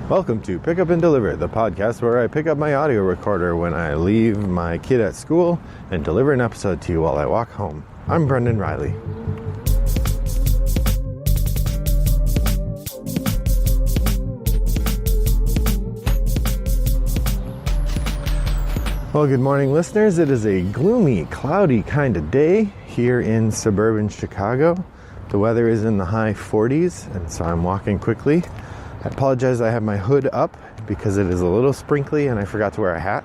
Welcome to Pick Up and Deliver, the podcast where I pick up my audio recorder when I leave my kid at school and deliver an episode to you while I walk home. I'm Brendan Riley. Well, good morning, listeners. It is a gloomy, cloudy kind of day here in suburban Chicago. The weather is in the high 40s, and so I'm walking quickly. I apologize, I have my hood up because it is a little sprinkly and I forgot to wear a hat.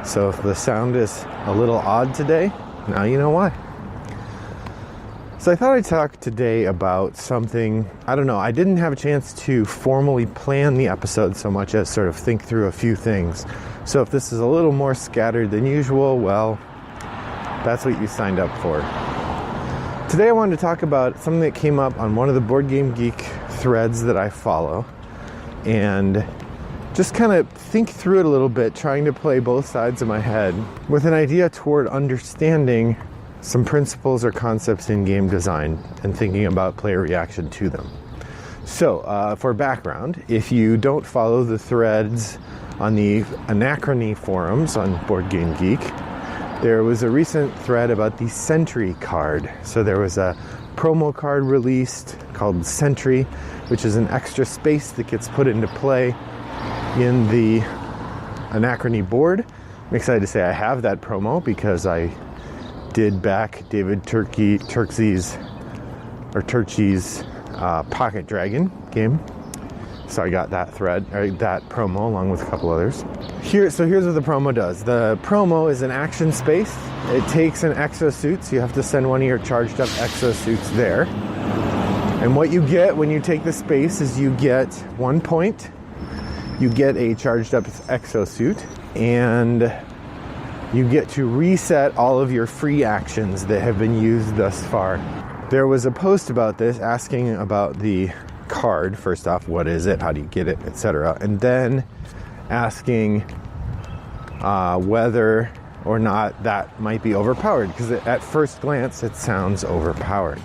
So if the sound is a little odd today, now you know why. So I thought I'd talk today about something, I didn't have a chance to formally plan the episode so much as sort of think through a few things. So if this is a little more scattered than usual, well, that's what you signed up for. Today I wanted to talk about something that came up on one of the Board Game Geek threads that I follow, and just kind of think through it a little bit, trying to play both sides of my head with an idea toward understanding some principles or concepts in game design and thinking about player reaction to them. So for background, if you don't follow the threads on the Anachrony forums on Board Game Geek, there was a recent thread about the Sentry card. So there was a promo card released called Sentry, which is an extra space that gets put into play in the Anachrony board. I'm excited to say I have that promo because I did back David Turczi's Pocket Dragon game. So I got that that promo along with a couple others. Here's what the promo does. The promo is an action space. It takes an exosuit, so you have to send one of your charged up exosuits there. And what you get when you take the space is you get 1 point, you get a charged up exosuit, and you get to reset all of your free actions that have been used thus far. There was a post about this asking about the card. First off, what is it, how do you get it, etc., and then asking whether or not that might be overpowered, because at first glance it sounds overpowered.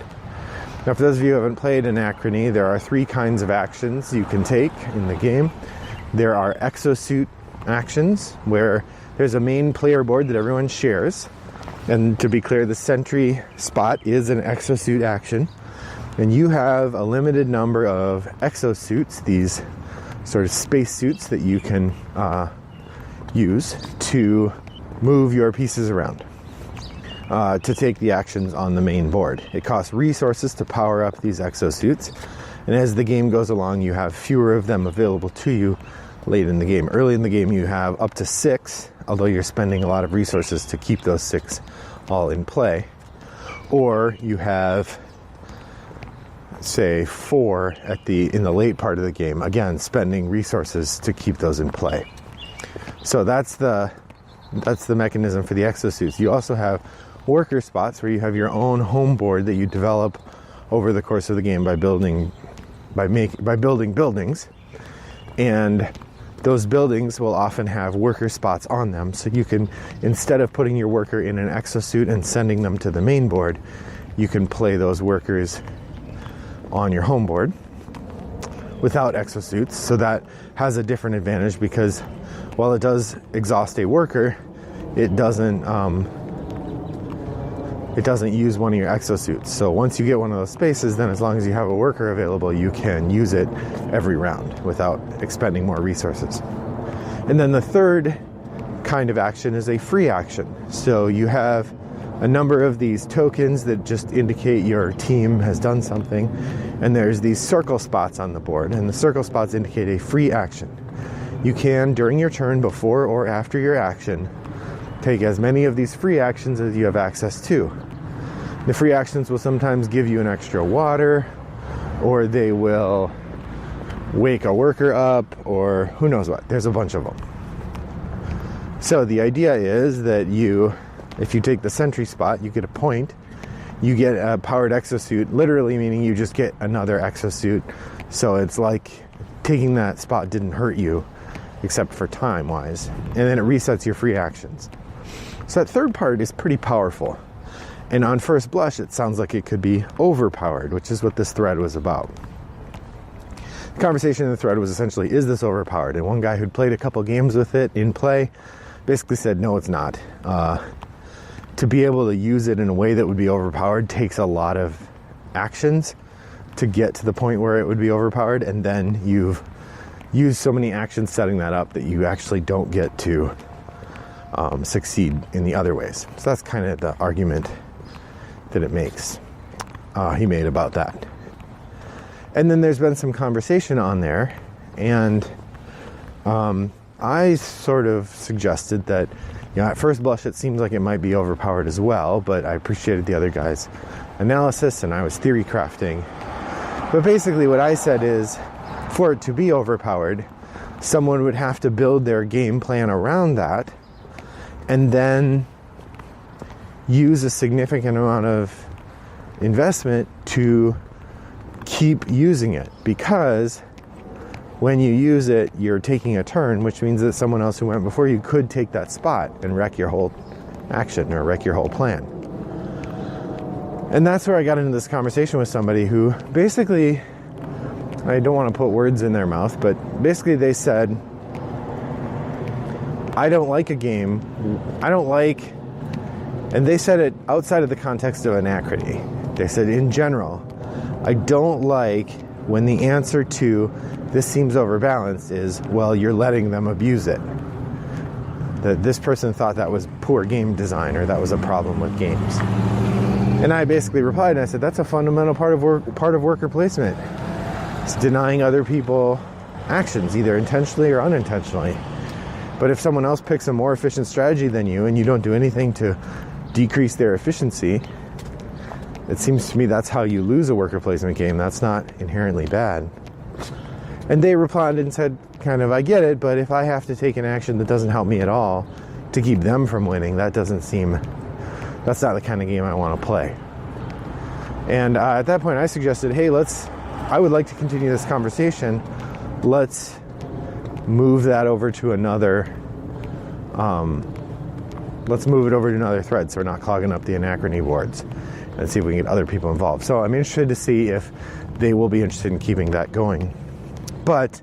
Now, for those of you who haven't played Anachrony, there are 3 kinds of actions you can take in the game. There are exosuit actions, where there's a main player board that everyone shares, and to be clear, the Sentry spot is an exosuit action. And you have a limited number of exosuits, these sort of spacesuits that you can use to move your pieces around, to take the actions on the main board. It costs resources to power up these exosuits, and as the game goes along, you have fewer of them available to you late in the game. Early in the game, you have up to 6, although you're spending a lot of resources to keep those 6 all in play. Or you have, say, 4 in the late part of the game, again spending resources to keep those in play. So that's the mechanism for the exosuits. You also have worker spots where you have your own home board that you develop over the course of the game by building buildings, and those buildings will often have worker spots on them, so you can, instead of putting your worker in an exosuit and sending them to the main board, you can play those workers on your home board without exosuits. So that has a different advantage, because while it does exhaust a worker, it doesn't use one of your exosuits. So once you get one of those spaces, then as long as you have a worker available, you can use it every round without expending more resources. And then the third kind of action is a free action. So you have a number of these tokens that just indicate your team has done something, and there's these circle spots on the board, and the circle spots indicate a free action. You can, during your turn, before or after your action, take as many of these free actions as you have access to. The free actions will sometimes give you an extra water, or they will wake a worker up, or who knows what. There's a bunch of them. So the idea is that if you take the Sentry spot, you get a point. You get a powered exosuit, literally meaning you just get another exosuit. So it's like taking that spot didn't hurt you, except for time-wise. And then it resets your free actions. So that third part is pretty powerful. And on first blush, it sounds like it could be overpowered, which is what this thread was about. the conversation in the thread was essentially, is this overpowered? And one guy who'd played a couple games with it in play basically said, no, it's not. To be able to use it in a way that would be overpowered takes a lot of actions to get to the point where it would be overpowered, and then you've used so many actions setting that up that you actually don't get to succeed in the other ways. So that's kind of the argument that it makes. He made about that. And then there's been some conversation on there, and I sort of suggested that, at first blush it seems like it might be overpowered as well, but I appreciated the other guy's analysis and I was theory crafting. But basically what I said is, for it to be overpowered, someone would have to build their game plan around that and then use a significant amount of investment to keep using it, because when you use it, you're taking a turn, which means that someone else who went before you could take that spot and wreck your whole action or wreck your whole plan. And that's where I got into this conversation with somebody who basically, I don't want to put words in their mouth, but basically they said, I don't like a game, and they said it outside of the context of Anachrony. They said, in general, I don't like when the answer to this seems overbalanced is, well, you're letting them abuse it. That this person thought that was poor game design, or that was a problem with games. And I basically replied and I said, that's a fundamental part of worker placement. It's denying other people actions, either intentionally or unintentionally. But if someone else picks a more efficient strategy than you and you don't do anything to decrease their efficiency, it seems to me that's how you lose a worker placement game. That's not inherently bad. And they replied and said, kind of, I get it, but if I have to take an action that doesn't help me at all to keep them from winning, that's not the kind of game I want to play. And at that point I suggested, hey, I would like to continue this conversation. Let's move that over to another, let's move it over to another thread so we're not clogging up the Anachrony boards, and see if we can get other people involved. So I'm interested to see if they will be interested in keeping that going. But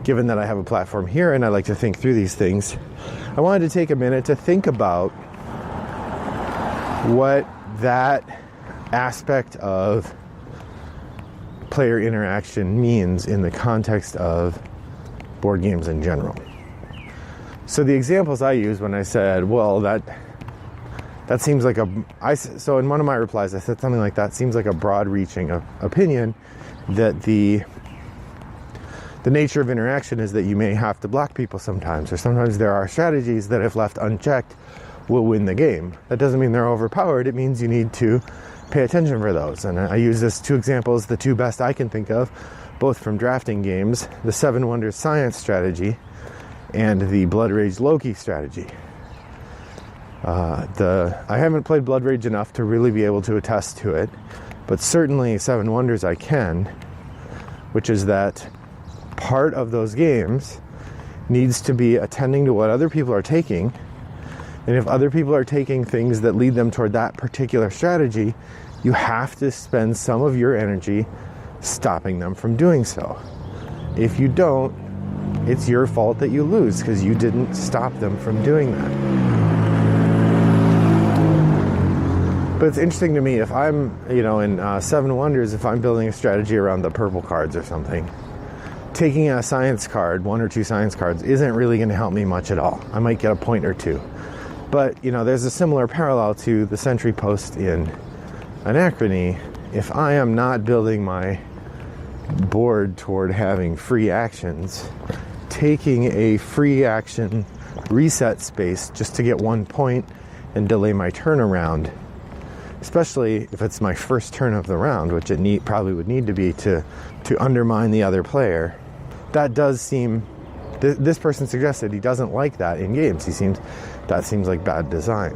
given that I have a platform here and I like to think through these things, I wanted to take a minute to think about what that aspect of player interaction means in the context of board games in general. So the examples I used when I said, well, that seems like so in one of my replies I said something like, that seems like a broad-reaching opinion, that the nature of interaction is that you may have to block people sometimes, or sometimes there are strategies that, if left unchecked, will win the game. That doesn't mean they're overpowered. It means you need to pay attention for those. And I use this two examples, the two best I can think of, both from drafting games, the Seven Wonders Science strategy and the Blood Rage Loki strategy. I haven't played Blood Rage enough to really be able to attest to it, but certainly Seven Wonders I can, which is that part of those games needs to be attending to what other people are taking, and if other people are taking things that lead them toward that particular strategy, you have to spend some of your energy stopping them from doing so. If you don't, it's your fault that you lose because you didn't stop them from doing that. But it's interesting to me, if I'm, in Seven Wonders, if I'm building a strategy around the purple cards or something, taking a science card, one or two science cards, isn't really going to help me much at all. I might get a point or two. But, there's a similar parallel to the sentry post in Anachrony. If I am not building my board toward having free actions, taking a free action reset space just to get 1 point and delay my turnaround, especially if it's my first turn of the round, which it probably would need to be to undermine the other player, that does seem... This person suggested he doesn't like that in games. That seems like bad design.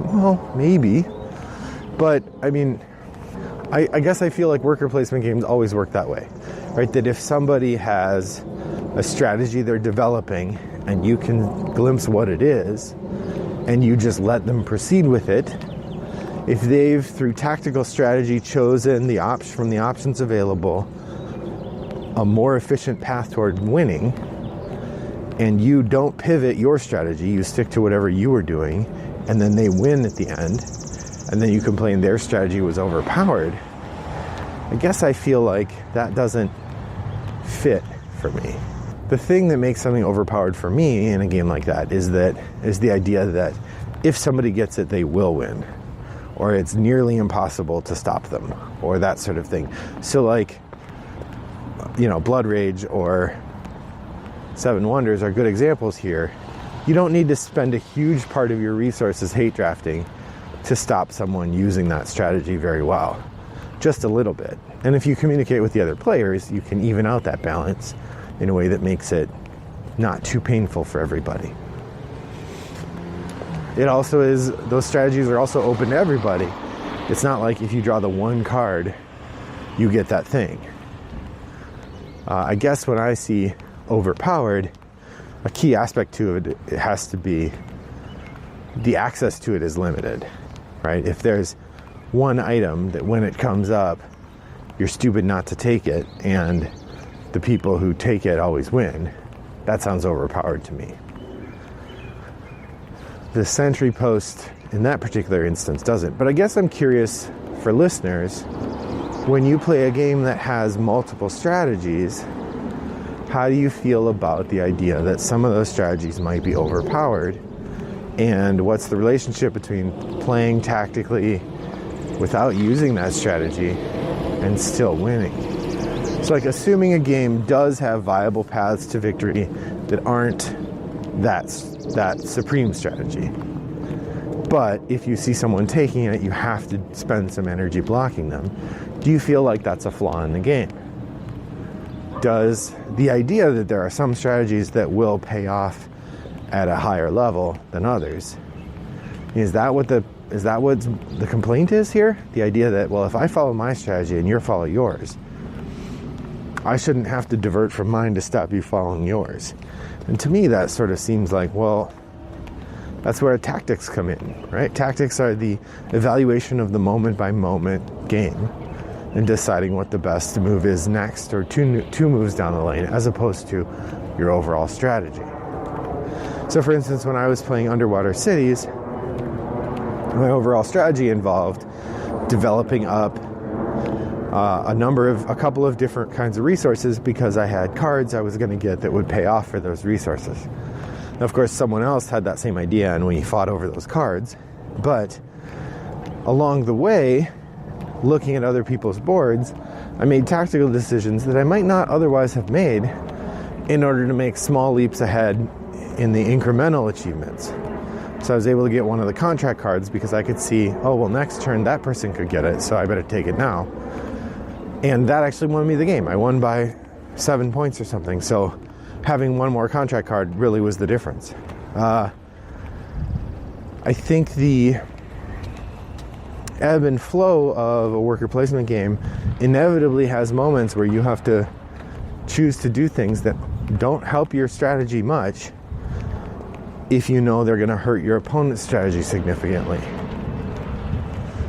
Well, maybe. But, I guess I feel like worker placement games always work that way, right? That if somebody has a strategy they're developing and you can glimpse what it is and you just let them proceed with it, if they've, through tactical strategy, chosen from the options available a more efficient path toward winning, and you don't pivot your strategy, you stick to whatever you were doing, and then they win at the end, and then you complain their strategy was overpowered, I guess I feel like that doesn't fit for me. The thing that makes something overpowered for me in a game like that is the idea that if somebody gets it, they will win, or it's nearly impossible to stop them, or that sort of thing. So like, Blood Rage or Seven Wonders are good examples here. You don't need to spend a huge part of your resources hate drafting to stop someone using that strategy very well. Just a little bit. And if you communicate with the other players, you can even out that balance in a way that makes it not too painful for everybody. It also is, those strategies are also open to everybody. It's not like if you draw the one card, you get that thing. I guess when I see overpowered, a key aspect to it has to be the access to it is limited, right? If there's one item that when it comes up, you're stupid not to take it, and the people who take it always win, that sounds overpowered to me. The sentry post in that particular instance doesn't. But I guess I'm curious for listeners, when you play a game that has multiple strategies, how do you feel about the idea that some of those strategies might be overpowered? And what's the relationship between playing tactically without using that strategy and still winning? So like, assuming a game does have viable paths to victory that aren't that supreme strategy, but if you see someone taking it, you have to spend some energy blocking them. Do you feel like that's a flaw in the game? Does the idea that there are some strategies that will pay off at a higher level than others, is that what the complaint is here? The idea that, well, if I follow my strategy and you follow yours, I shouldn't have to divert from mine to stop you following yours. And to me, that sort of seems like, well, that's where tactics come in, right? Tactics are the evaluation of the moment-by-moment game and deciding what the best move is next, or two moves down the lane, as opposed to your overall strategy. So for instance, when I was playing Underwater Cities, my overall strategy involved developing up a couple of different kinds of resources, because I had cards I was going to get that would pay off for those resources. Now, of course, someone else had that same idea, and we fought over those cards. But along the way, looking at other people's boards, I made tactical decisions that I might not otherwise have made in order to make small leaps ahead in the incremental achievements. So I was able to get one of the contract cards because I could see, oh, well, next turn that person could get it, so I better take it now. And that actually won me the game. I won by 7 points or something. So having one more contract card really was the difference. I think the ebb and flow of a worker placement game inevitably has moments where you have to choose to do things that don't help your strategy much if you know they're going to hurt your opponent's strategy significantly.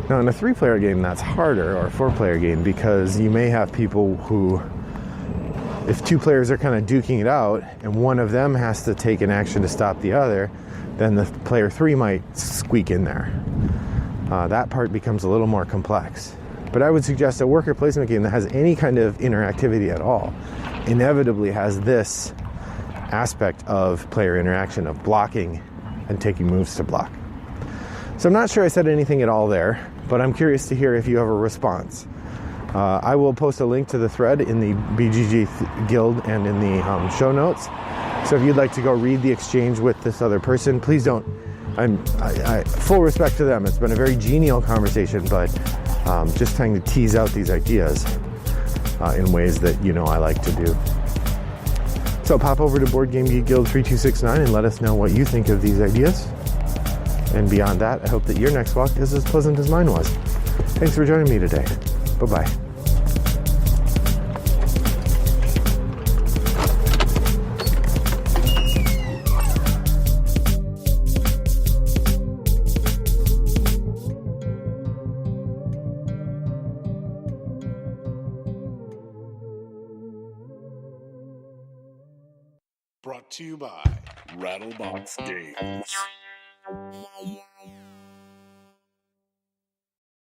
Now, in a 3-player game, that's harder, or a 4-player game, because you may have people who, if 2 players are kind of duking it out and one of them has to take an action to stop the other, then the player 3 might squeak in there. That part becomes a little more complex. But I would suggest a worker placement game that has any kind of interactivity at all inevitably has this aspect of player interaction, of blocking and taking moves to block. So I'm not sure I said anything at all there, but I'm curious to hear if you have a response. I will post a link to the thread in the BGG Guild and in the show notes. So if you'd like to go read the exchange with this other person, please don't. I full respect to them. It's been a very genial conversation, but just trying to tease out these ideas in ways that I like to do. So pop over to Board Game Geek Guild 3269 and let us know what you think of these ideas. And beyond that, I hope that your next walk is as pleasant as mine was. Thanks for joining me today. Bye-bye. Brought to you by Rattlebox Games.